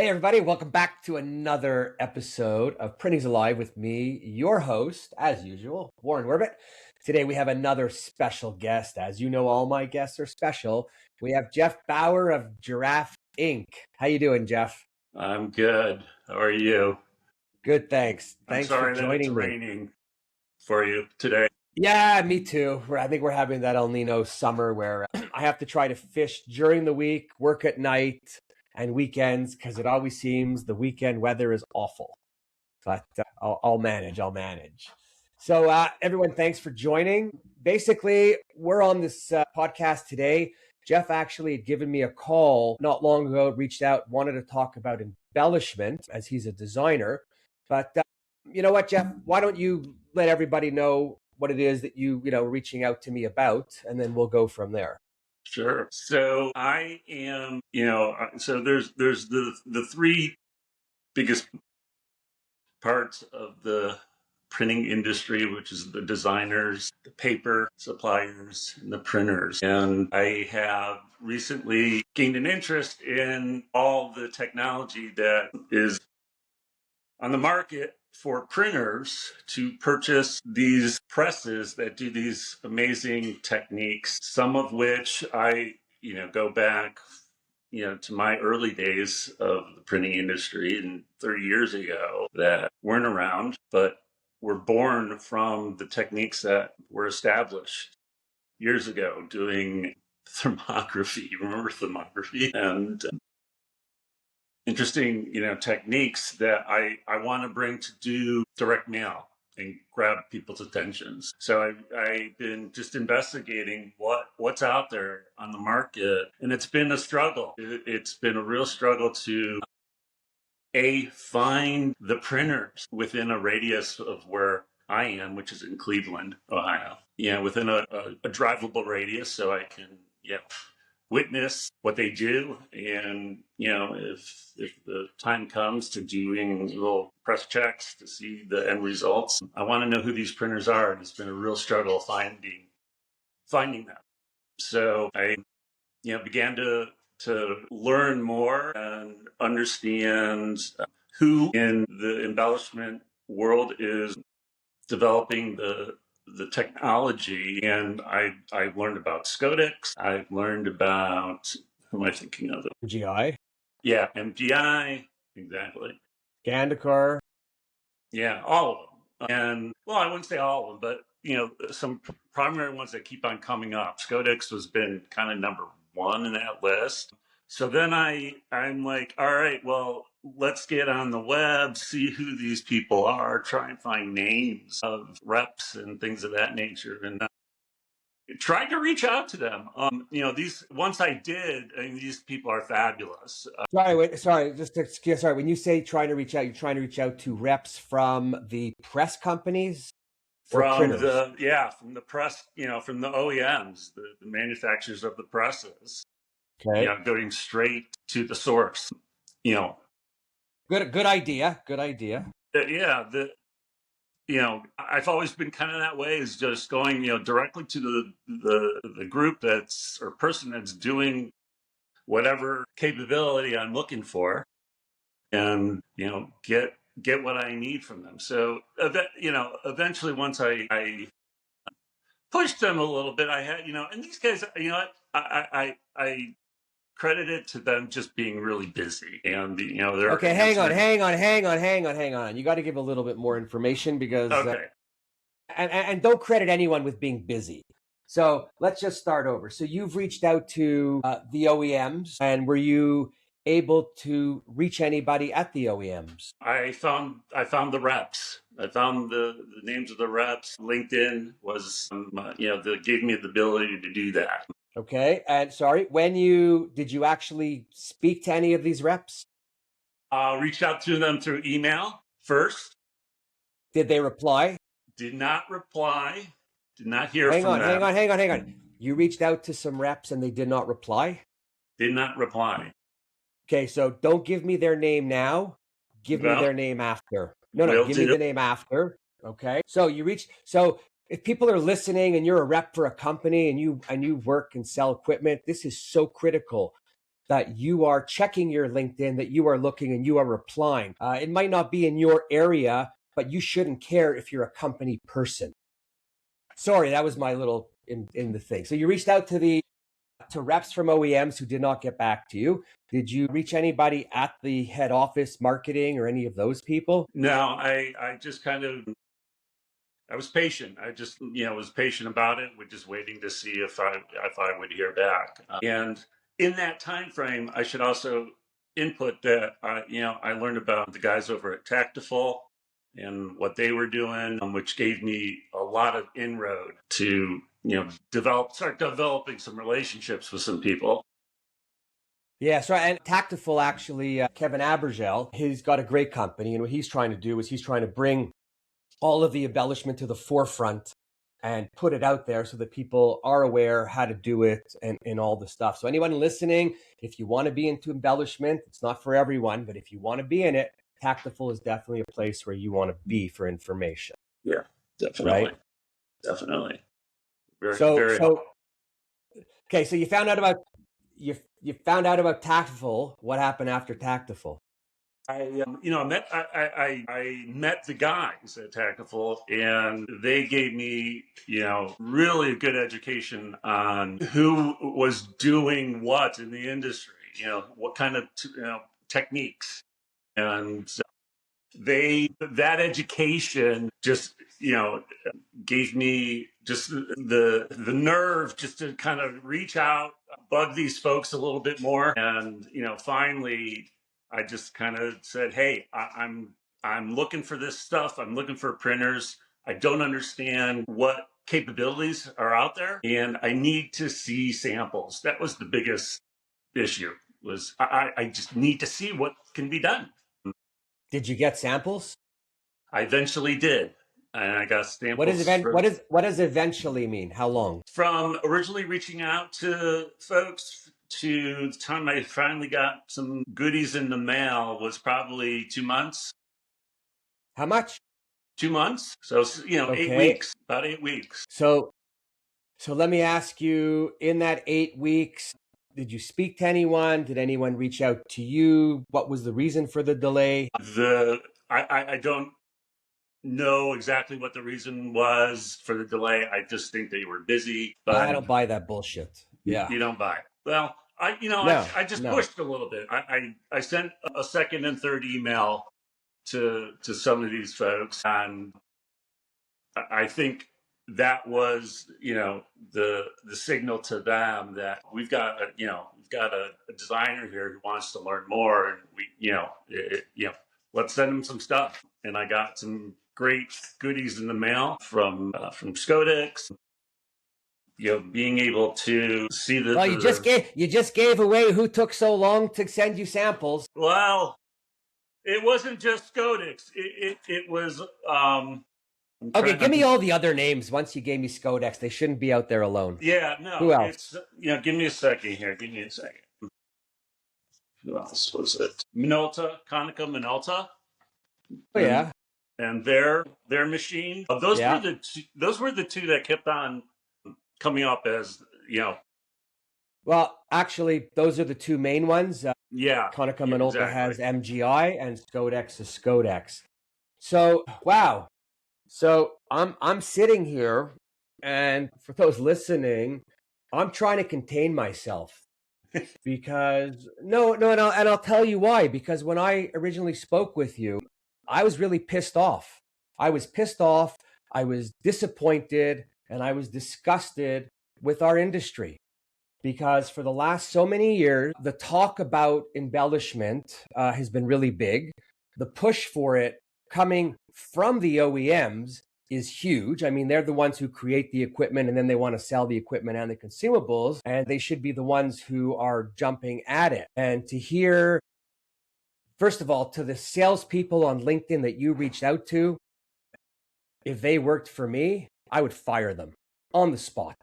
Hey, everybody, welcome back to another episode of Printing's Alive with me, your host, as usual, Warren Werbitt. Today, we have another special guest. As you know, all my guests are special. We have Jeff Bauer of Giraffe Inc. How you doing, Jeff? I'm good. How are you? Good, thanks. I'm Thanks for sorry that it's joining me. raining for you today. Yeah, me too. I think we're having that El Nino summer where I have to try to fish during the week, work at night, and weekends because it always seems the weekend weather is awful. But I'll manage. So everyone, thanks for joining. Basically, we're on this podcast today. Jeff actually had given me a call not long ago, reached out, wanted to talk about embellishment as he's a designer. But you know what, Jeff, why don't you let everybody know what it is that you reaching out to me about, and then we'll go from there. Sure. So I am, so there's the three biggest parts of the printing industry, which is the designers, the paper suppliers, and the printers. And I have recently gained an interest in all the technology that is on the market for printers to purchase these presses that do these amazing techniques, some of which I, go back, to my early days of the printing industry and 30 years ago that weren't around, but were born from the techniques that were established years ago doing thermography. Remember thermography? And interesting, techniques that I want to bring to do direct mail and grab people's attentions. So I've been just investigating what's out there on the market, and it's been a struggle. It's been a real struggle to find the printers within a radius of where I am, which is in Cleveland, Ohio. Within a drivable radius, so I can witness what they do, and if the time comes to doing little press checks to see the end results, I want to know who these printers are, and it's been a real struggle finding them. So I began to learn more and understand who in the embellishment world is developing the technology. And I learned about Skodix. I've learned about, who am I thinking of? MGI. Yeah, MGI, exactly. Gandikar. Yeah, all of them. And well, I wouldn't say all of them, but some primary ones that keep on coming up. Skodix has been kind of number one in that list. So then I'm like, all right, well, let's get on the web, see who these people are, try and find names of reps and things of that nature, and tried to reach out to them. These once I did, I mean, these people are fabulous. Sorry. When you say trying to reach out, you're trying to reach out to reps from the press companies, from the press, from the OEMs, the manufacturers of the presses. Okay. Going straight to the source. Good idea. I've always been kind of that way, is just going, directly to the group or person that's doing whatever capability I'm looking for, and, get what I need from them. So, eventually once I pushed them a little bit, I had, and these guys, I credit it to them just being really busy, and they're okay. Hang on. You got to give a little bit more information because okay. And don't credit anyone with being busy. So let's just start over. So you've reached out to the OEMs, and were you able to reach anybody at the OEMs? I found the reps. I found the names of the reps. LinkedIn was, that gave me the ability to do that. Okay. And sorry, did you actually speak to any of these reps? Reached out to them through email first. Did they reply? Did not reply. Did not hear from them. Hang on. You reached out to some reps and they did not reply? Did not reply. Okay, so don't give me their name now. Give me their name after. No, give me the name after. Okay. So if people are listening and you're a rep for a company and you work and sell equipment, this is so critical. that you are checking your LinkedIn, that you are looking and you are replying. It might not be in your area, but you shouldn't care if you're a company person. Sorry, that was my little in the thing. So you reached out to reps from OEMs who did not get back to you. Did you reach anybody at the head office marketing or any of those people? No, I just kind of, I was patient. I just, was patient about it. We're just waiting to see if I would hear back. And in that time frame, I should also input that, I learned about the guys over at Tactifull and what they were doing, which gave me a lot of inroad to, start developing some relationships with some people. Yeah, so and Tactifull actually, Kevin Abergel, he's got a great company, and what he's trying to do is he's trying to bring all of the embellishment to the forefront and put it out there so that people are aware how to do it and all the stuff. So anyone listening, if you want to be into embellishment, it's not for everyone, but if you want to be in it, Tactifull is definitely a place where you want to be for information. Yeah, definitely. Right? Definitely. Very, very okay, so you found out about Tactifull. What happened after Tactifull? I met the guys at Takitful, and they gave me, really a good education on who was doing what in the industry, what kind of, techniques. And that education just, gave me just the nerve just to kind of reach out, bug these folks a little bit more. And, finally, I just kind of said, hey, I'm looking for this stuff. I'm looking for printers. I don't understand what capabilities are out there, and I need to see samples. That was the biggest issue. Was I just need to see what can be done. Did you get samples? I eventually did, and I got samples. What does eventually mean? How long? From originally reaching out to folks to the time I finally got some goodies in the mail was probably 2 months. How much? 2 months. So, okay. 8 weeks, about 8 weeks. So let me ask you, in that 8 weeks, did you speak to anyone? Did anyone reach out to you? What was the reason for the delay? I don't know exactly what the reason was for the delay. I just think they were busy. But I don't buy that bullshit. Yeah. You don't buy it. Well, I just pushed a little bit. I sent a second and third email to some of these folks, and I think that was, the signal to them that we've got a designer here who wants to learn more, and we, let's send him some stuff. And I got some great goodies in the mail from Skodix. Being able to see the. Well, you just gave away who took so long to send you samples. Well, it wasn't just Skodix. It was. Okay, give me all the other names. Once you gave me Skodix, they shouldn't be out there alone. Yeah, no. Who else? Give me a second here. Give me a second. Who else was it? Minolta, Konica Minolta. Oh yeah. And their machine. Those were the two that kept on coming up as, Well, actually, those are the two main ones. Konica Minolta has MGI, and Skodix is Skodix. So, wow. So I'm sitting here, and for those listening, I'm trying to contain myself because and I'll tell you why. Because when I originally spoke with you, I was really pissed off. I was pissed off. I was disappointed, and I was disgusted with our industry. Because for the last so many years, the talk about embellishment has been really big. The push for it coming from the OEMs is huge. I mean, they're the ones who create the equipment, and then they want to sell the equipment and the consumables, and they should be the ones who are jumping at it. And to hear, first of all, to the salespeople on LinkedIn that you reached out to, if they worked for me, I would fire them on the spot.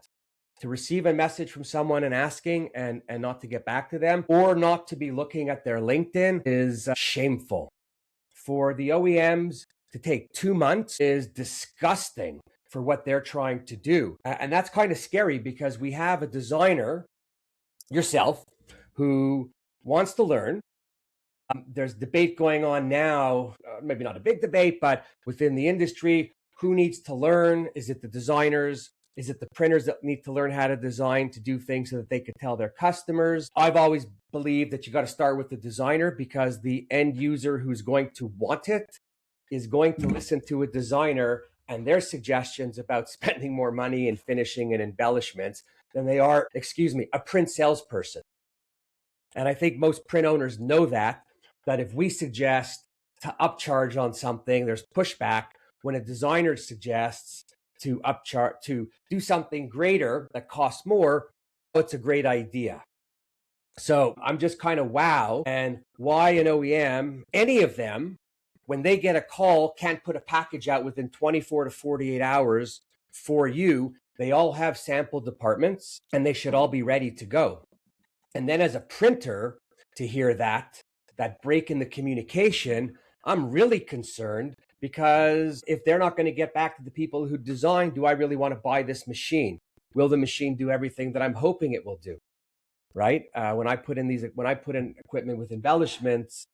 To receive a message from someone and asking and not to get back to them, or not to be looking at their LinkedIn, is shameful. For the OEMs to take 2 months is disgusting for what they're trying to do. And that's kind of scary because we have a designer, yourself, who wants to learn. There's debate going on now, maybe not a big debate, but within the industry, who needs to learn? Is it the designers? Is it the printers that need to learn how to design to do things so that they could tell their customers? I've always believed that you got to start with the designer, because the end user who's going to want it is going to listen to a designer and their suggestions about spending more money in finishing and embellishments than they are, a print salesperson. And I think most print owners know that if we suggest to upcharge on something, there's pushback. When a designer suggests to upcharge, to do something greater that costs more, it's a great idea. So I'm just kind of wow. And why an OEM, any of them, when they get a call, can't put a package out within 24 to 48 hours for you. They all have sample departments and they should all be ready to go. And then as a printer, to hear that break in the communication, I'm really concerned, because if they're not going to get back to the people who design, do I really want to buy this machine? Will the machine do everything that I'm hoping it will do? Right? When I put in equipment with embellishments,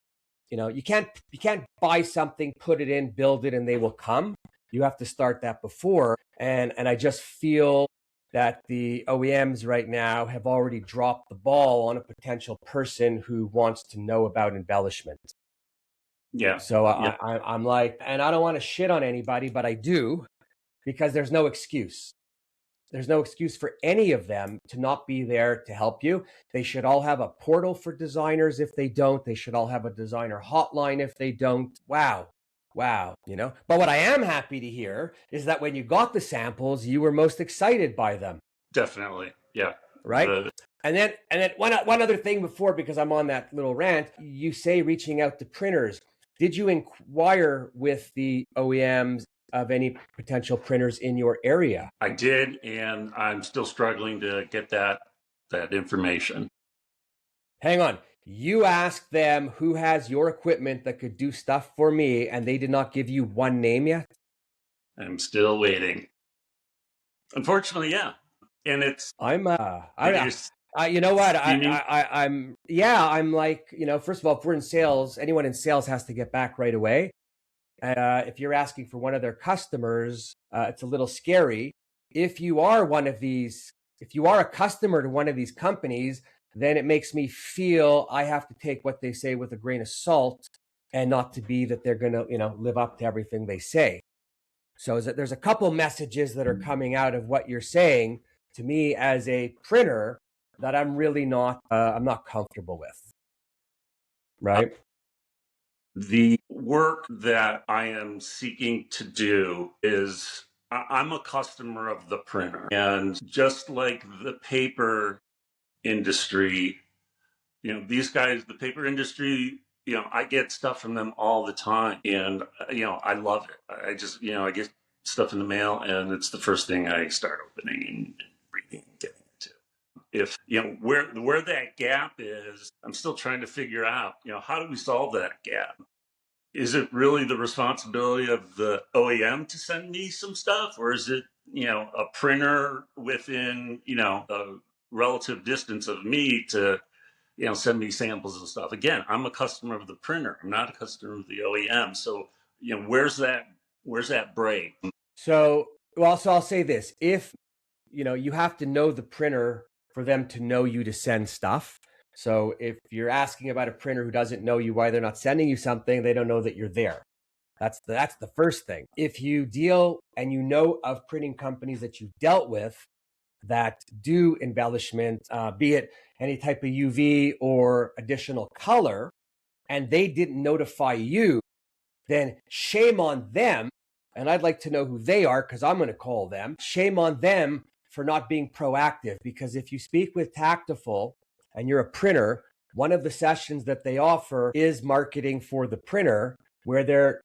you can't buy something, put it in, build it, and they will come. You have to start that before. And I just feel that the OEMs right now have already dropped the ball on a potential person who wants to know about embellishment. Yeah. So I'm like, and I don't want to shit on anybody, but I do, because there's no excuse. There's no excuse for any of them to not be there to help you. They should all have a portal for designers. If they don't, they should all have a designer hotline. If they don't, wow. But what I am happy to hear is that when you got the samples, you were most excited by them. Definitely. Yeah. Right. And then one other thing before, because I'm on that little rant, you say reaching out to printers. Did you inquire with the OEMs of any potential printers in your area? I did, and I'm still struggling to get that information. Hang on. You asked them who has your equipment that could do stuff for me, and they did not give you one name yet? I'm still waiting. Unfortunately, yeah. And it's you know what? I'm like, first of all, if we're in sales, anyone in sales has to get back right away. If you're asking for one of their customers, it's a little scary. If you are a customer to one of these companies, then it makes me feel I have to take what they say with a grain of salt, and not to be that they're going to, live up to everything they say. So there's a couple messages that are coming out of what you're saying to me as a printer that I'm really not, I'm not comfortable with. Right? The work that I am seeking to do is, I'm a customer of the printer. And just like the paper industry, these guys, the paper industry, I get stuff from them all the time. And, I love it. I just, I get stuff in the mail, and it's the first thing I start opening and reading and getting into. If, where that gap is, I'm still trying to figure out, how do we solve that gap? Is it really the responsibility of the OEM to send me some stuff, or is it, a printer within, a relative distance of me to, send me samples and stuff? Again, I'm a customer of the printer. I'm not a customer of the OEM. So, where's that break? So I'll say this: if you have to know the printer for them to know you to send stuff. So if you're asking about a printer who doesn't know you, why they're not sending you something, they don't know that you're there. That's the first thing. If you deal and you know of printing companies that you've dealt with that do embellishment, be it any type of UV or additional color, and they didn't notify you, then shame on them. And I'd like to know who they are, because I'm going to call them. Shame on them for not being proactive, because if you speak with Tactifull and you're a printer, one of the sessions that they offer is marketing for the printer, where they're,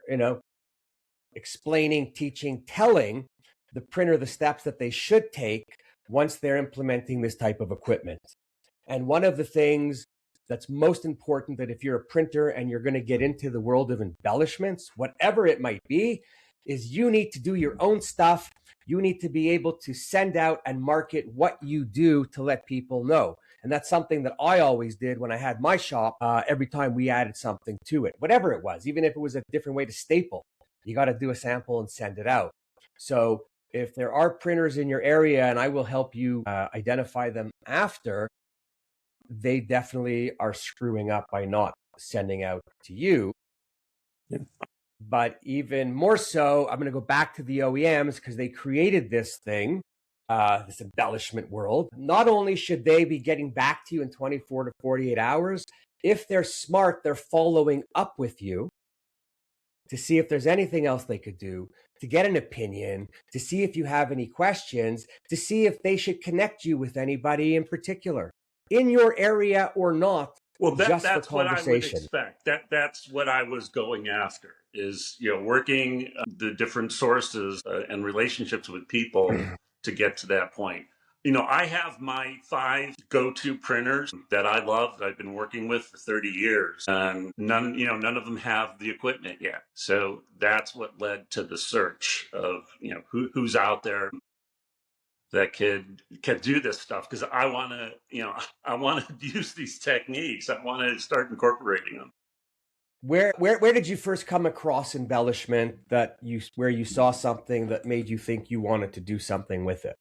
explaining, teaching, telling the printer the steps that they should take once they're implementing this type of equipment. And one of the things that's most important, that if you're a printer and you're going to get into the world of embellishments, whatever it might be, is you need to do your own stuff. You need to be able to send out and market what you do to let people know. And that's something that I always did when I had my shop. Every time we added something to it, whatever it was, even if it was a different way to staple, you got to do a sample and send it out. So if there are printers in your area, and I will help you identify them after, they definitely are screwing up by not sending out to you. Yeah. But even more so, I'm going to go back to the OEMs because they created this thing, this embellishment world. Not only should they be getting back to you in 24 to 48 hours, if they're smart, they're following up with you to see if there's anything else they could do, to get an opinion, to see if you have any questions, to see if they should connect you with anybody in particular in your area or not. Well, just that's for what I would conversation. expect. That's what I was going after, is working the different sources and relationships with people to get to that point. I have my 5 go-to printers that I love, that I've been working with for 30 years, and none of them have the equipment yet. So that's what led to the search of who's out there that can do this stuff, because I want to use these techniques. I want to start incorporating them. Where did you first come across embellishment where you saw something that made you think you wanted to do something with it?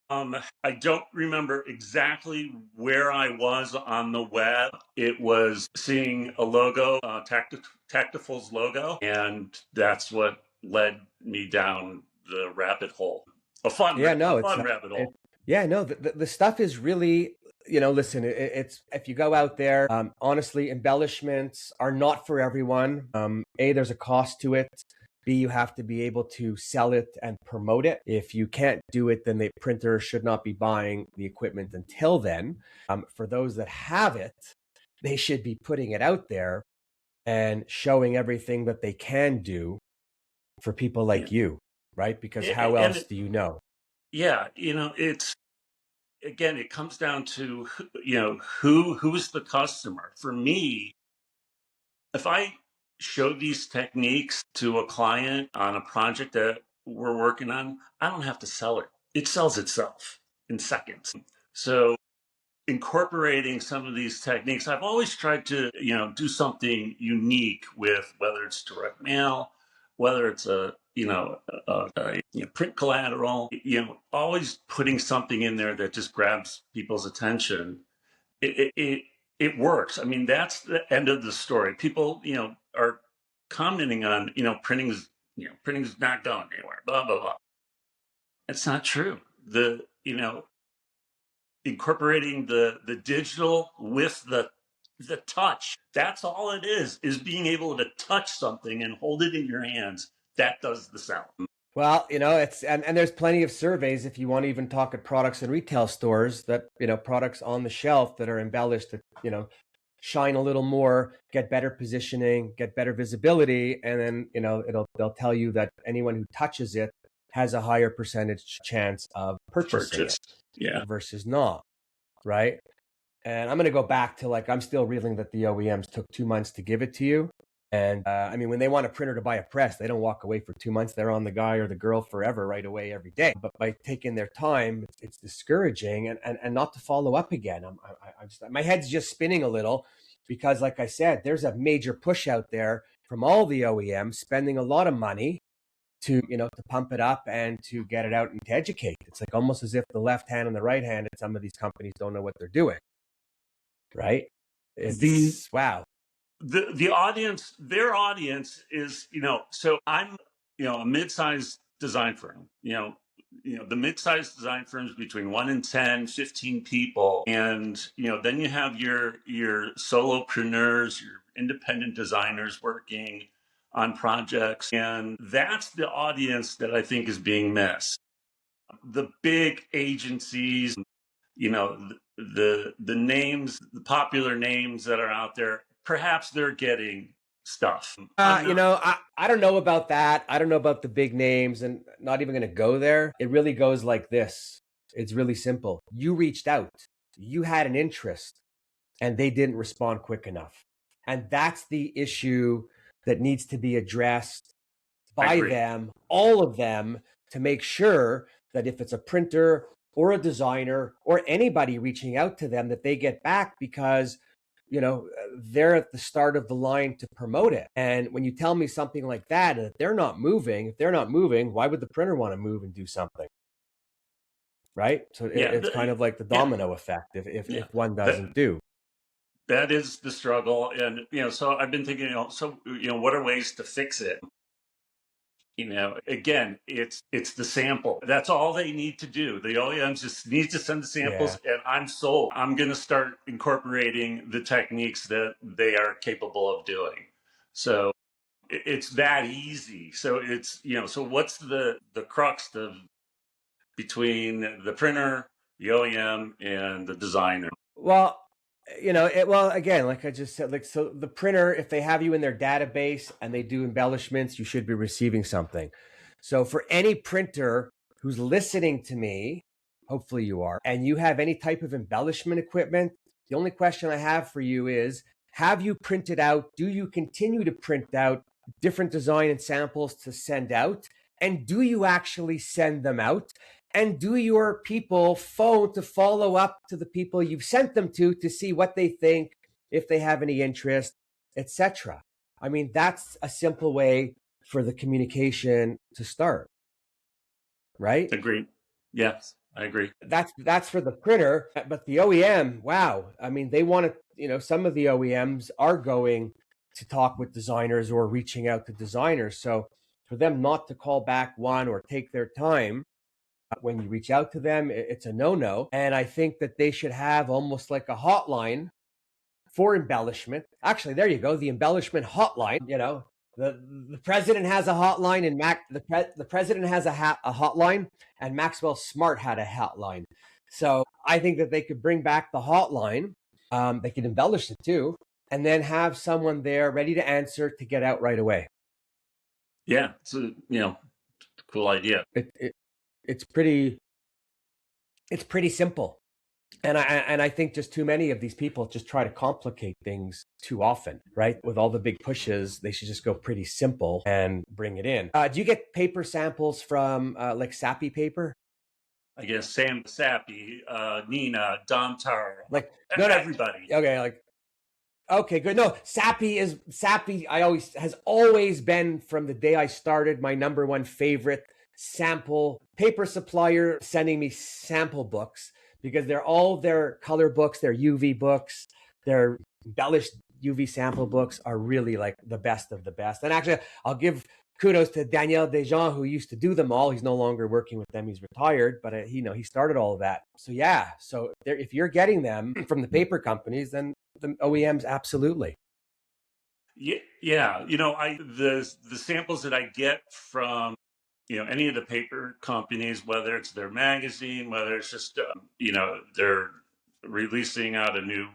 I don't remember exactly where I was on the web. It was seeing a logo, Tactifull's logo, and that's what led me down the rabbit hole. A fun rabbit hole. The stuff is really, listen, it's, if you go out there, honestly, embellishments are not for everyone. A, there's a cost to it. B, you have to be able to sell it and promote it. If you can't do it, then the printer should not be buying the equipment until then. For those that have it, they should be putting it out there and showing everything that they can do for people like you, right? Because how else do you know? Yeah, it's, again, it comes down to who's the customer. For me, if I show these techniques to a client on a project that we're working on, I don't have to sell it. It sells itself in seconds. So incorporating some of these techniques, I've always tried to do something unique with, whether it's direct mail, whether it's a print collateral, always putting something in there that just grabs people's attention. It works. I mean, that's the end of the story. People, are commenting on, printing's not going anywhere, blah, blah, blah. It's not true. Incorporating the digital with the touch, that's all it is being able to touch something and hold it in your hands. That does the sound. Well, it's, and there's plenty of surveys, if you want to even talk at products and retail stores, that, products on the shelf that are embellished, that, shine a little more, get better positioning, get better visibility. And then, they'll tell you that anyone who touches it has a higher percentage chance of purchasing it versus not. Right. And I'm going to go back to, I'm still reeling that the OEMs took 2 months to give it to you. And when they want a printer to buy a press, they don't walk away for 2 months. They're on the guy or the girl forever, right away, every day. But by taking their time, it's discouraging, and not to follow up again. My head's just spinning a little because, like I said, there's a major push out there from all the OEMs spending a lot of money to pump it up and to get it out and to educate. It's like almost as if the left hand and the right hand at some of these companies don't know what they're doing. Right? Wow. The audience, their audience is, so I'm, a mid-sized design firm, the mid-sized design firms between 1 and 10, 15 people. And, then you have your solopreneurs, your independent designers working on projects. And that's the audience that I think is being missed. The big agencies, the names, the popular names that are out there, perhaps they're getting stuff. I don't know about that. I don't know about the big names, and not even going to go there. It really goes like this. It's really simple. You reached out, you had an interest, and they didn't respond quick enough. And that's the issue that needs to be addressed by them, all of them, to make sure that if it's a printer or a designer or anybody reaching out to them, that they get back, because they're at the start of the line to promote it. And when you tell me something like that, if they're not moving, why would the printer want to move and do something? Right? So it's kind of like the domino effect if one doesn't do. That is the struggle. And, so I've been thinking, what are ways to fix it? Again, it's the sample. That's all they need to do. The OEMs just need to send the samples, and I'm sold. I'm going to start incorporating the techniques that they are capable of doing. So it's that easy. So it's, so what's the crux between the printer, the OEM, and the designer? Well, again, like I just said, so the printer, if they have you in their database and they do embellishments, you should be receiving something. So for any printer who's listening to me, hopefully you are, and you have any type of embellishment equipment, the only question I have for you is, have you printed out? Do you continue to print out different design and samples to send out? And do you actually send them out? And do your people phone to follow up to the people you've sent them to see what they think, if they have any interest, etc. I mean, that's a simple way for the communication to start, right? Agreed. Yes, I agree. That's for the printer, but the OEM, wow. I mean, they want to, some of the OEMs are going to talk with designers or reaching out to designers. So for them not to call back one or take their time when you reach out to them, it's a no-no. And I think that they should have almost like a hotline for embellishment. Actually, there you go, the embellishment hotline. The president has a hotline, and the president has a hotline, and Maxwell Smart had a hotline. So I think that they could bring back the hotline. They could embellish it too, and then have someone there ready to answer to get out right away. Yeah, it's a cool idea. It's pretty simple. And I think just too many of these people just try to complicate things too often, right? With all the big pushes, they should just go pretty simple and bring it in. Do you get paper samples from like Sappy paper? I guess Sam Sappy, Nina, Domtar, like everybody. Okay, good. No, Sappy has always been, from the day I started, my number one favorite sample paper supplier, sending me sample books, because they're all their color books, their UV books, their embellished UV sample books are really like the best of the best. And actually, I'll give kudos to Daniel Desjans, who used to do them all. He's no longer working with them. He's retired, but he started all of that. So yeah, so if you're getting them from the paper companies, then the OEMs, absolutely. Yeah. The samples that I get from any of the paper companies, whether it's their magazine, whether it's just they're releasing out a new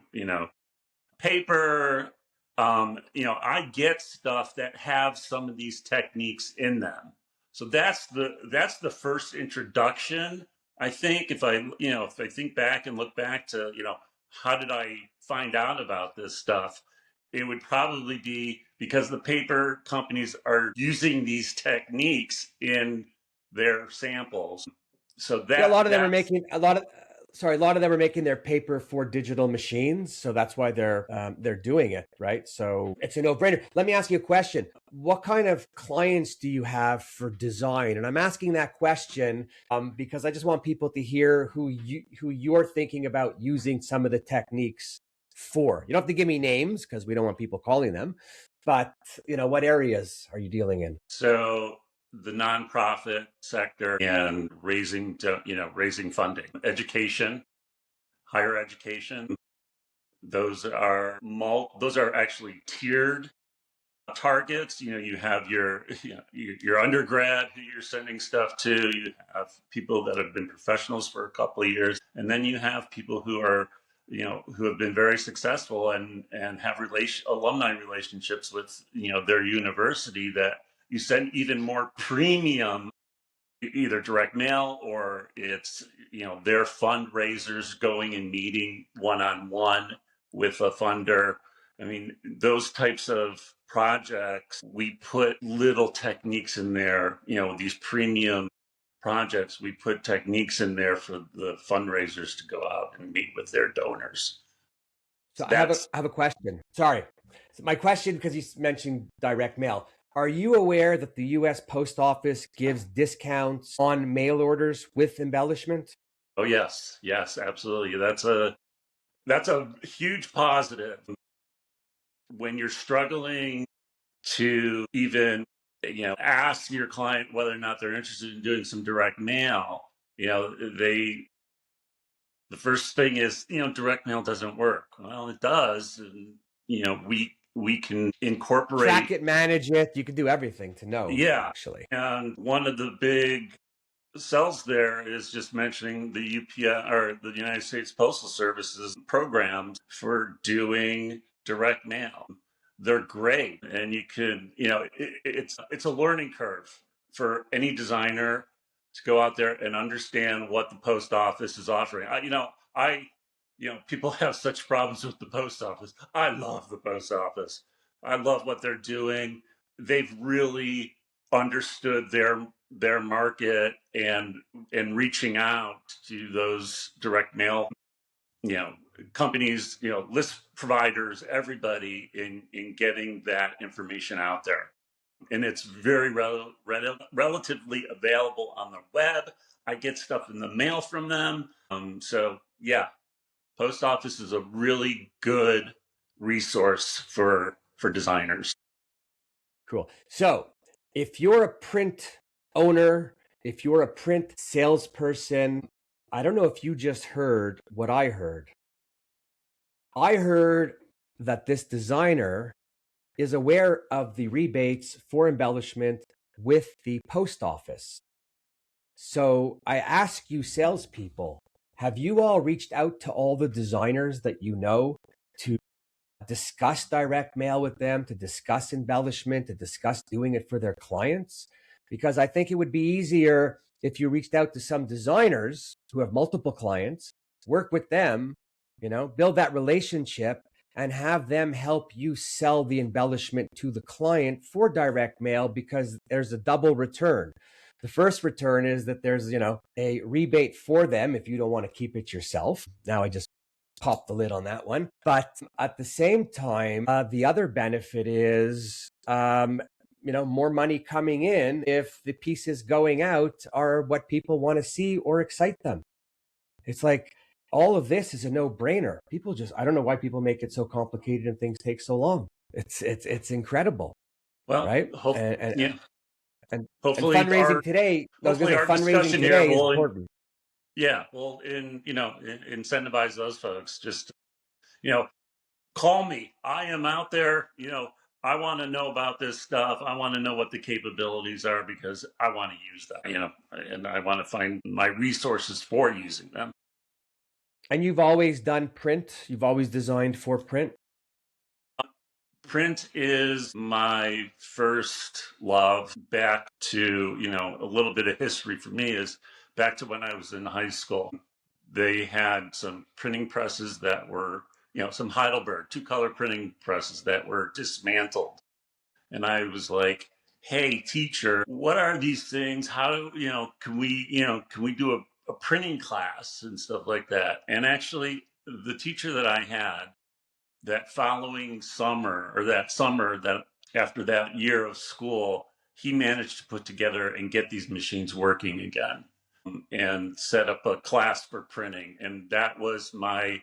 paper, I get stuff that have some of these techniques in them. So that's the first introduction. I think if I think back and look back to how did I find out about this stuff, it would probably be because the paper companies are using these techniques in their samples. So that a lot of them are making a lot of them are making their paper for digital machines, so that's why they're doing it, right? So it's a no-brainer. Let me ask you a question. What kind of clients do you have for design? And I'm asking that question because I just want people to hear who you're thinking about using some of the techniques for. You don't have to give me names because we don't want people calling them, but what areas are you dealing in? So the nonprofit sector and raising funding, education, higher education. Those are actually tiered targets. You have your undergrad who you're sending stuff to. You have people that have been professionals for a couple of years, and then you have people who are who have been very successful and have alumni relationships with their university, that you send even more premium, either direct mail or it's their fundraisers, going and meeting one-on-one with a funder I mean, those types of projects, we put little techniques in there, these premium projects, we put techniques in there for the fundraisers to go out and meet with their donors. So I have a question. Sorry. So my question, because you mentioned direct mail. Are you aware that the U.S. Post Office gives discounts on mail orders with embellishment? Oh, yes, absolutely. That's a huge positive. When you're struggling to even, ask your client whether or not they're interested in doing some direct mail, the first thing is, direct mail doesn't work. Well, it does. And, we can incorporate. Track it, manage it. You can do everything to know, Yeah. actually. And one of the big sells there is just mentioning the UPS or the United States Postal Service's programs for doing direct mail. They're great, and you can, it's a learning curve for any designer to go out there and understand what the post office is offering. People have such problems with the post office. I love the post office. I love what they're doing. They've really understood their market and reaching out to those direct mail, companies, list providers, everybody in getting that information out there. And it's very relatively available on the web. I get stuff in the mail from them. So yeah, post office is a really good resource for designers. Cool. So if you're a print owner, if you're a print salesperson, I don't know if you just heard what I heard. I heard that this designer is aware of the rebates for embellishment with the post office. So I ask you salespeople, have you all reached out to all the designers that you know to discuss direct mail with them, to discuss embellishment, to discuss doing it for their clients? Because I think it would be easier if you reached out to some designers who have multiple clients, work with them, build that relationship and have them help you sell the embellishment to the client for direct mail, because there's a double return. The first return is that there's, a rebate for them if you don't want to keep it yourself. Now I just pop the lid on that one. But at the same time, the other benefit is, more money coming in if the pieces going out are what people want to see or excite them. It's like all of this is a no-brainer. People I don't know why people make it so complicated and things take so long. It's incredible. Well, right? Yeah. And hopefully fundraising today, fundraising today is important. Yeah, well, incentivize those folks. Just, call me. I am out there. I want to know about this stuff. I want to know what the capabilities are because I want to use them, and I want to find my resources for using them. And you've always done print? You've always designed for print? Print is my first love. Back to, a little bit of history for me is back to when I was in high school. They had some printing presses that were, some Heidelberg 2-color printing presses that were dismantled. And I was like, hey, teacher, what are these things? How, can we do a printing class and stuff like that? And actually, the teacher that I had that following summer, or that summer that after that year of school, he managed to put together and get these machines working again and set up a class for printing. And that was my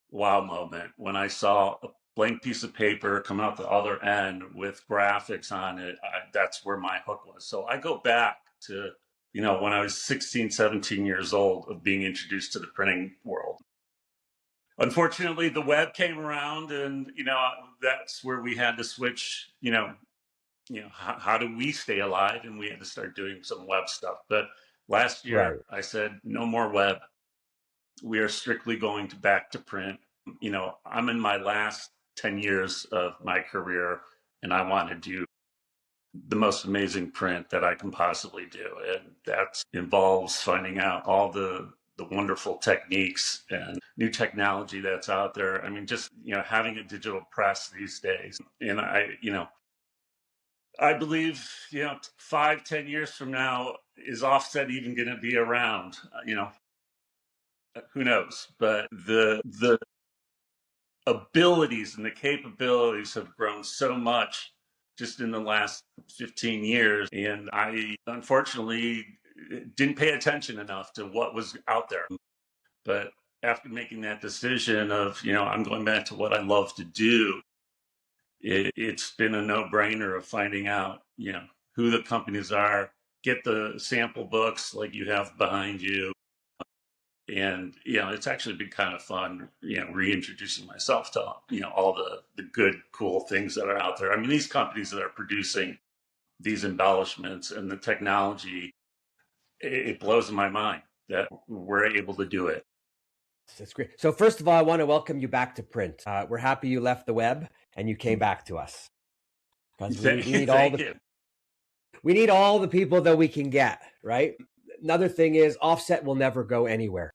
wow moment when I saw a blank piece of paper come out the other end with graphics on it. That's where my hook was. So I go back to, when I was 16, 17 years old, of being introduced to the printing world. Unfortunately, the web came around, and that's where we had to switch. How do we stay alive? And we had to start doing some web stuff. But last year, I said, no more web. We are strictly going back to print. I'm in my last 10 years of my career, and I want to do the most amazing print that I can possibly do. And that involves finding out all the the wonderful techniques and new technology that's out there. I mean, just, having a digital press these days. And I believe, 5, 10 years from now, is offset even going to be around? Who knows? But the abilities and the capabilities have grown so much just in the last 15 years. And I, unfortunately, didn't pay attention enough to what was out there. But after making that decision of, I'm going back to what I love to do, it's been a no-brainer of finding out, who the companies are, get the sample books like you have behind you. And, it's actually been kind of fun, reintroducing myself to, all the good, cool things that are out there. I mean, these companies that are producing these embellishments and the technology, it blows my mind that we're able to do it. That's great. So first of all, I want to welcome you back to print. We're happy you left the web and you came back to us. Because we need we need all the people that we can get, right? Another thing is offset will never go anywhere.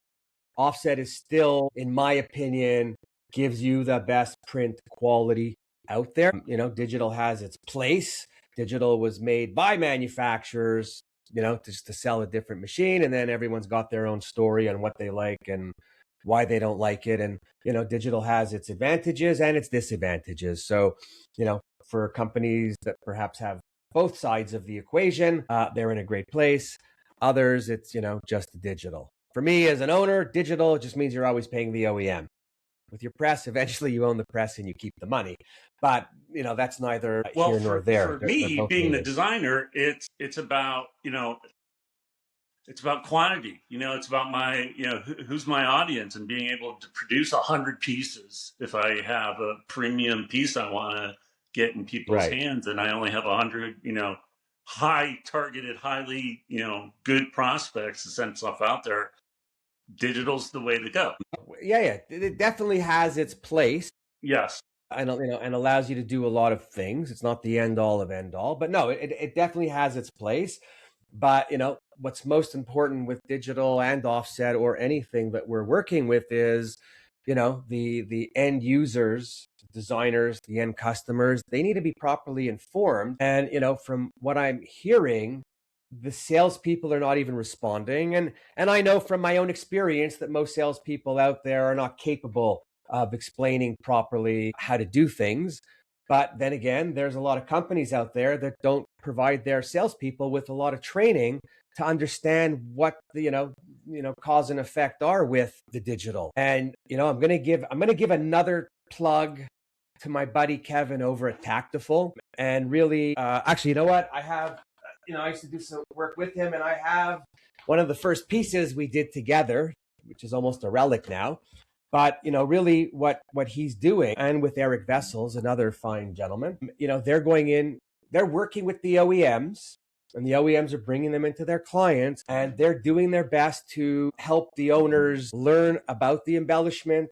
Offset is still, in my opinion, gives you the best print quality out there. Digital has its place. Digital was made by manufacturers, just to sell a different machine. And then everyone's got their own story on what they like and why they don't like it. And, digital has its advantages and its disadvantages. So, for companies that perhaps have both sides of the equation, they're in a great place. Others, it's, just digital. For me as an owner, digital just means you're always paying the OEM. With your press, eventually you own the press and you keep the money. But, that's neither here nor there. For me, being the designer, it's about, it's about quantity. It's about my, who's my audience, and being able to produce 100 pieces. If I have a premium piece I want to get in people's hands, and I only have 100, high targeted, highly, good prospects to send stuff out there, digital's the way to go. Yeah. It definitely has its place. Yes. And allows you to do a lot of things. It's not the end all of end all, but no, it definitely has its place. But, what's most important with digital and offset or anything that we're working with is, the end users, designers, the end customers, they need to be properly informed. And, from what I'm hearing, the salespeople are not even responding. And I know from my own experience that most salespeople out there are not capable of explaining properly how to do things. But then again, there's a lot of companies out there that don't provide their salespeople with a lot of training to understand what the cause and effect are with the digital. And I'm gonna give another plug to my buddy Kevin over at Tactifull. And really, actually, you know what? I have, I used to do some work with him, and I have one of the first pieces we did together, which is almost a relic now. But, really what he's doing, and with Eric Vessels, another fine gentleman, they're working with the OEMs, and the OEMs are bringing them into their clients, and they're doing their best to help the owners learn about the embellishment,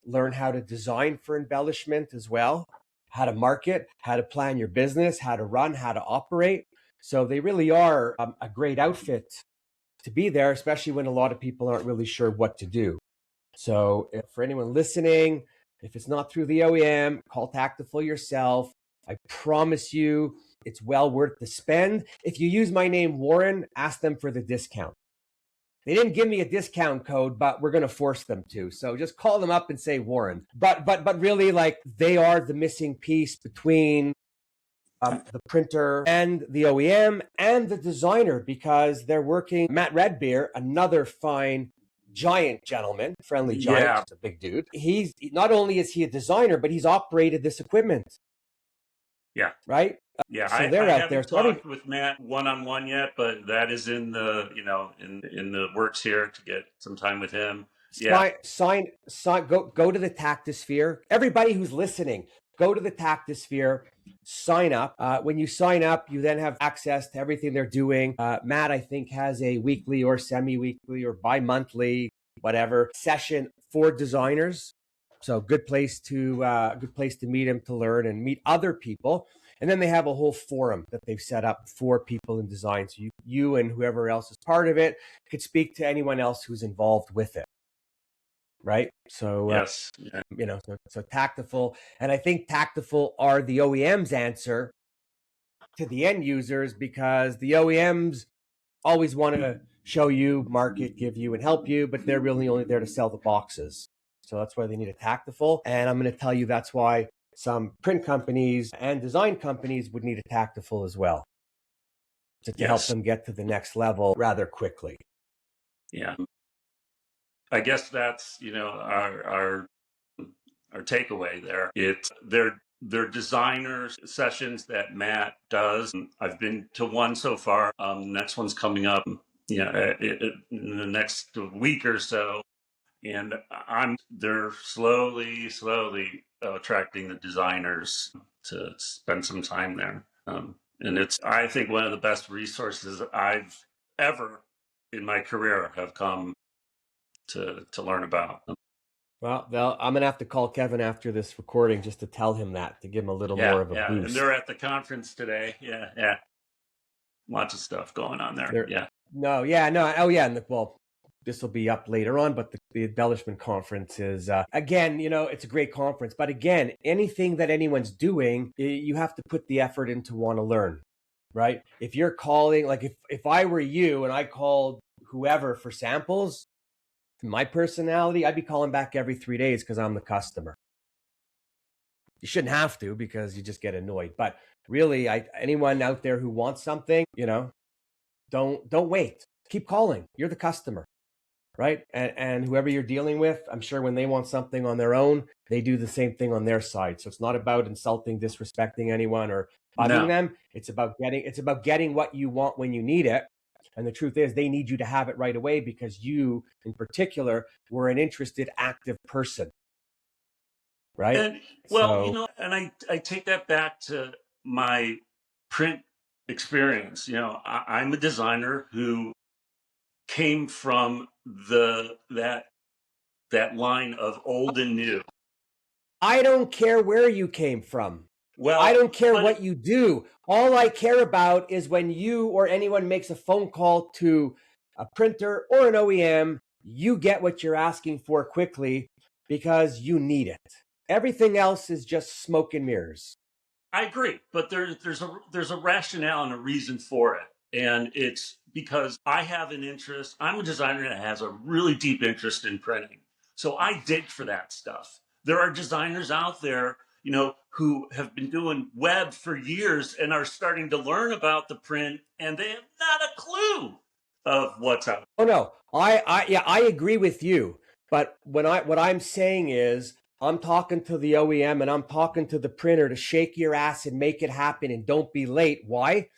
learn how to design for embellishment as well, how to market, how to plan your business, how to run, how to operate. So they really are a great outfit to be there, especially when a lot of people aren't really sure what to do. So for anyone listening, if it's not through the OEM, call Tactifull yourself. I promise you it's well worth the spend. If you use my name, Warren, ask them for the discount. They didn't give me a discount code, but we're going to force them to. So just call them up and say Warren. But really, they are the missing piece between the printer and the OEM and the designer, because they're working. Matt Redbeer, another fine giant gentleman, friendly giant, yeah. He's a big dude. He's not only is he a designer, but he's operated this equipment. Yeah. Right. Yeah. So they're out there. Talked with Matt one-on-one yet, but that is in the in the works here to get some time with him. Yeah. Sign. Go to the Tactisphere. Everybody who's listening, go to the Tactisphere. Sign up. When you sign up, you then have access to everything they're doing. Matt, I think, has a weekly or semi-weekly or bi-monthly, whatever, session for designers. So good place to meet him, to learn and meet other people. And then they have a whole forum that they've set up for people in design. So you and whoever else is part of it could speak to anyone else who's involved with it. Right. So, Yes. Yeah. so Tactifull. And I think Tactifull are the OEM's answer to the end users, because the OEMs always want to show you, market, give you, and help you, but they're really only there to sell the boxes. So that's why they need a Tactifull. And I'm going to tell you that's why some print companies and design companies would need a Tactifull as well, to help them get to the next level rather quickly. Yeah. I guess that's, our takeaway there. It's their designer sessions that Matt does. I've been to one so far. Next one's coming up, in the next week or so. And they're slowly attracting the designers to spend some time there. And it's, I think, one of the best resources I've ever in my career have come to learn about. Well, I'm going to have to call Kevin after this recording just to tell him that, to give him a little more of a boost. And they're at the conference today. Yeah. Lots of stuff going on there. Oh, yeah. And this will be up later on, but the Embellishment conference is, again, it's a great conference. But again, anything that anyone's doing, you have to put the effort in to want to learn, right? If you're calling, like if I were you and I called whoever for samples, my personality, I'd be calling back every 3 days because I'm the customer. You shouldn't have to, because you just get annoyed. But really, anyone out there who wants something, don't wait. Keep calling. You're the customer, right? And whoever you're dealing with, I'm sure when they want something on their own, they do the same thing on their side. So it's not about insulting, disrespecting anyone, or bugging them. It's about getting what you want when you need it. And the truth is, they need you to have it right away, because you, in particular, were an interested, active person, right? And, and I take that back to my print experience. I'm a designer who came from that line of old and new. I don't care where you came from. Well, I don't care what you do. All I care about is when you or anyone makes a phone call to a printer or an OEM, you get what you're asking for quickly because you need it. Everything else is just smoke and mirrors. I agree, but there's a rationale and a reason for it. And it's because I have an interest. I'm a designer that has a really deep interest in printing. So I dig for that stuff. There are designers out there, who have been doing web for years and are starting to learn about the print, and they have not a clue of what's out. Oh no, I agree with you. But what I'm saying is, I'm talking to the OEM and I'm talking to the printer to shake your ass and make it happen, and don't be late. Why?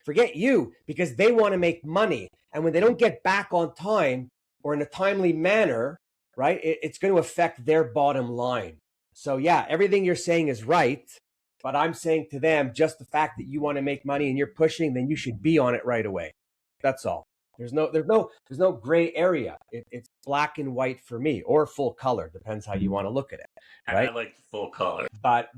Forget you, because they want to make money. And when they don't get back on time or in a timely manner, right, it's going to affect their bottom line. So yeah, everything you're saying is right, but I'm saying to them, just the fact that you want to make money and you're pushing, then you should be on it right away. That's all. There's no gray area. It's black and white for me, or full color, depends how you want to look at it. Right? I like full color. But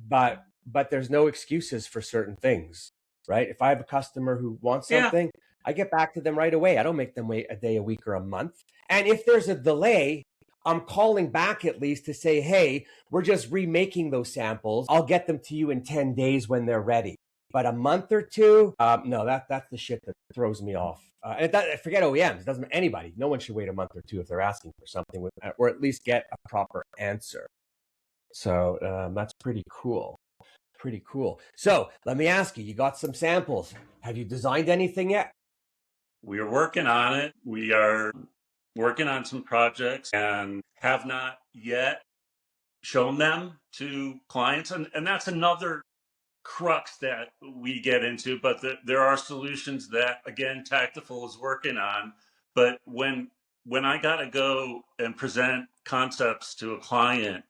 there's no excuses for certain things, right? If I have a customer who wants something, I get back to them right away. I don't make them wait a day, a week, or a month. And if there's a delay, I'm calling back at least to say, hey, we're just remaking those samples. I'll get them to you in 10 days when they're ready. But a month or two, no, that's the shit that throws me off. Forget OEMs. It doesn't anybody. No one should wait a month or two if they're asking for something, or at least get a proper answer. So that's pretty cool. Pretty cool. So let me ask you, you got some samples. Have you designed anything yet? We are working on it. We are working on some projects and have not yet shown them to clients. And that's another crux that we get into. But there are solutions that, again, Tactifull is working on. But when I got to go and present concepts to a client,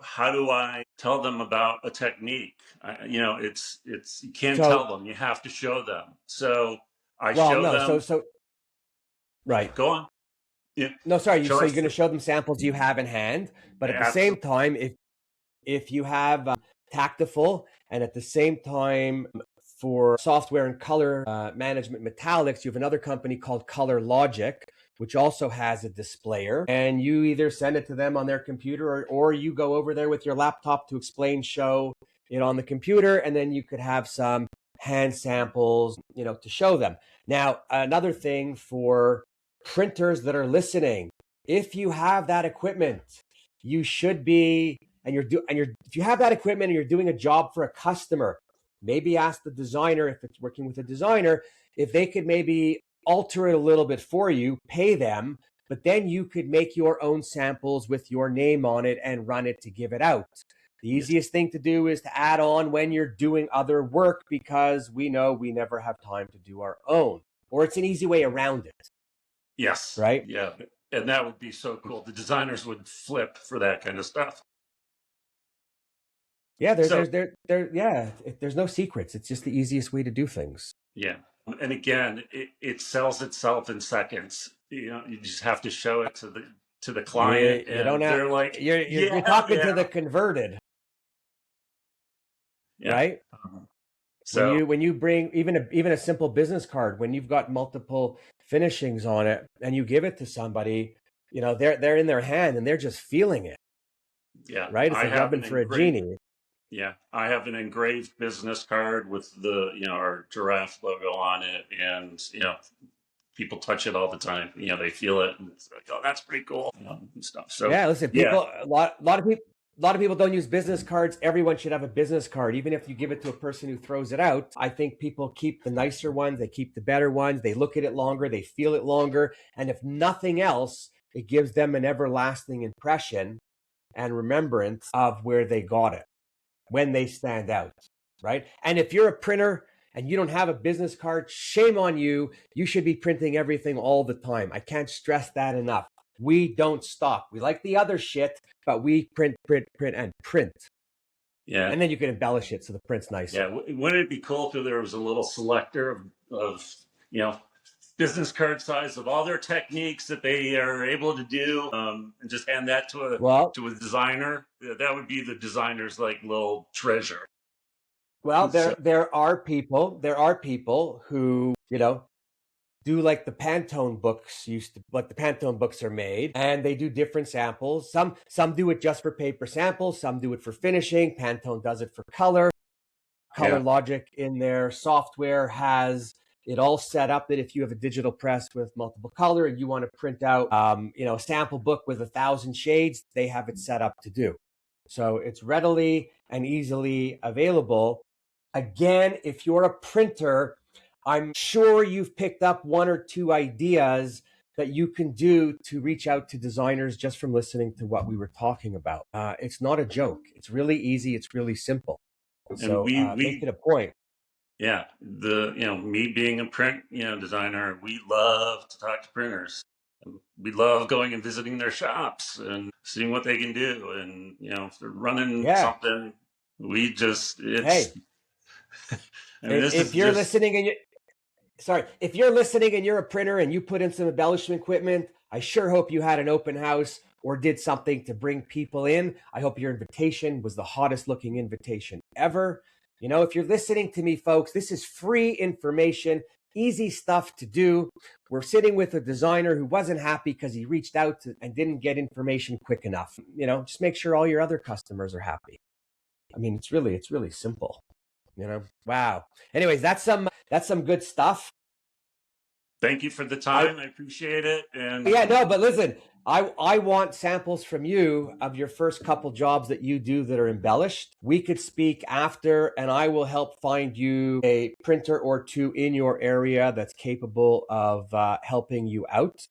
how do I tell them about a technique? It's you can't tell them. You have to show them. So show them. Right. Go on. Yeah. No, sorry. So you're going to show them samples you have in hand, but at the same time, if you have Tactifull And at the same time, for software and color management metallics, you have another company called Color Logic, which also has a displayer. And you either send it to them on their computer, or you go over there with your laptop to show it on the computer, and then you could have some hand samples, to show them. Now, another thing for printers that are listening, if you have that equipment, you should be, if you have that equipment and you're doing a job for a customer, maybe ask the designer, if it's working with a designer, if they could maybe alter it a little bit for you, pay them, but then you could make your own samples with your name on it and run it to give it out. The easiest thing to do is to add on when you're doing other work, because we know we never have time to do our own, or it's an easy way around it. Yes. Right? Yeah. And that would be so cool. The designers would flip for that kind of stuff. Yeah, there's no secrets. It's just the easiest way to do things. Yeah. And again, it sells itself in seconds. You just have to show it to the client, You don't have, they're like, you're talking to the converted. Yeah. Right? So when you bring even a simple business card, when you've got multiple finishings on it and you give it to somebody, they're in their hand and they're just feeling it. Yeah. Right? It's like rubbing for a genie. Yeah. I have an engraved business card with the, our giraffe logo on it, and, people touch it all the time. They feel it, and it's like, oh, that's pretty cool, and stuff. So yeah, listen, people, a lot of people don't use business cards. Everyone should have a business card, even if you give it to a person who throws it out. I think people keep the nicer ones, they keep the better ones, they look at it longer, they feel it longer, and if nothing else, it gives them an everlasting impression and remembrance of where they got it when they stand out, right? And if you're a printer and you don't have a business card, shame on you. You should be printing everything all the time. I can't stress that enough. We don't stop. We like the other shit, but we print. Yeah. And then you can embellish it so the print's nicer. Yeah. Wouldn't it be cool if there was a little selector of business card size of all their techniques that they are able to do, and just hand that to a designer? That would be the designer's like little treasure. Well, there are people who, do like the Pantone books like the Pantone books are made, and they do different samples. Some do it just for paper samples, some do it for finishing. Pantone does it for color. Color Logic in their software has it all set up that if you have a digital press with multiple color and you want to print out, a sample book with 1,000 shades, they have it set up to do. So it's readily and easily available. Again, if you're a printer, I'm sure you've picked up one or two ideas that you can do to reach out to designers just from listening to what we were talking about. It's not a joke. It's really easy. It's really simple. So make it a point. Yeah. Me being a print, designer, we love to talk to printers. We love going and visiting their shops and seeing what they can do. And, if they're running something, we just, if you're listening and you're a printer and you put in some embellishment equipment, I sure hope you had an open house or did something to bring people in. I hope your invitation was the hottest looking invitation ever. If you're listening to me, folks, this is free information, easy stuff to do. We're sitting with a designer who wasn't happy because he reached out and didn't get information quick enough. Just make sure all your other customers are happy. I mean, it's really simple. Wow. Anyways, that's some good stuff. Thank you for the time. I appreciate it. And but listen, I want samples from you of your first couple jobs that you do that are embellished. We could speak after, and I will help find you a printer or two in your area that's capable of helping you out.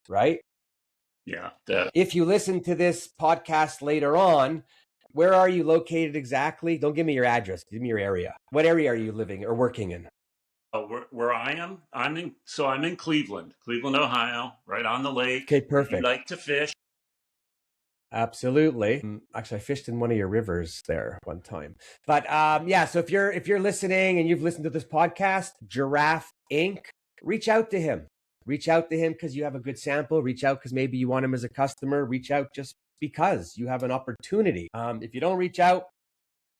Right? Yeah. If you listen to this podcast later on, where are you located exactly? Don't give me your address. Give me your area. What area are you living or working in? Where I am, I'm in Cleveland, Ohio, right on the lake. Okay, perfect. You like to fish? Absolutely. Actually, I fished in one of your rivers there one time. But so if you're listening and you've listened to this podcast, Giraffe Inc., reach out to him. Reach out to him because you have a good sample. Reach out because maybe you want him as a customer. Reach out just because you have an opportunity. If you don't reach out,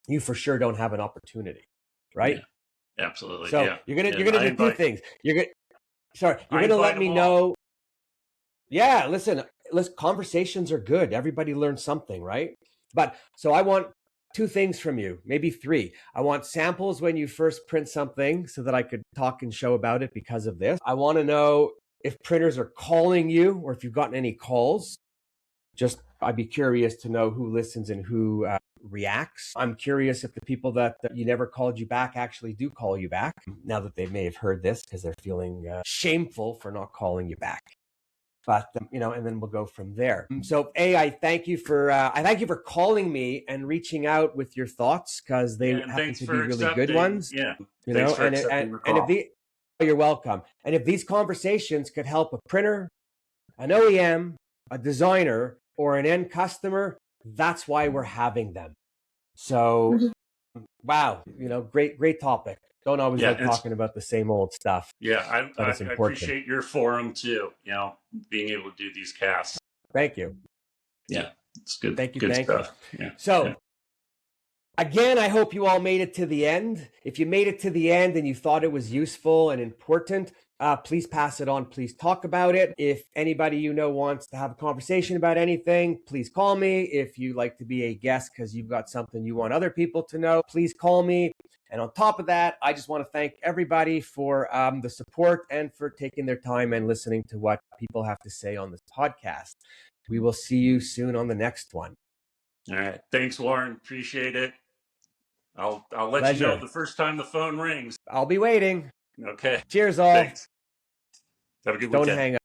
you for sure don't have an opportunity, right? Yeah, absolutely. So yeah. you're gonna do two things. You're gonna let me know. Yeah, listen, conversations are good. Everybody learns something, right? But so I want two things from you, maybe three. I want samples when you first print something so that I could talk and show about it because of this. I want to know if printers are calling you or if you've gotten any calls. Just, I'd be curious to know who listens and who reacts. I'm curious if the people that you never called you back actually do call you back now that they may have heard this because they're feeling shameful for not calling you back. But and then we'll go from there. So, I thank you for calling me and reaching out with your thoughts because they happen to be really good ones. Yeah, and if you're welcome. And if these conversations could help a printer, an OEM, a designer, or an end customer, that's why we're having them. So, wow, great topic. Don't always like talking about the same old stuff. Yeah, I appreciate your forum too. Being able to do these casts. Thank you. Yeah, it's good. Thank you. Good thank stuff. you. Yeah. So, again, I hope you all made it to the end. If you made it to the end and you thought it was useful and important, please pass it on. Please talk about it. If anybody you know wants to have a conversation about anything, please call me. If you like to be a guest because you've got something you want other people to know, please call me. And on top of that, I just want to thank everybody for the support and for taking their time and listening to what people have to say on this podcast. We will see you soon on the next one. All right. Thanks, Warren. Appreciate it. I'll let Pleasure. you know the first time the phone rings. I'll be waiting. Okay. Cheers, all. Thanks. Have a good weekend. Don't hang up.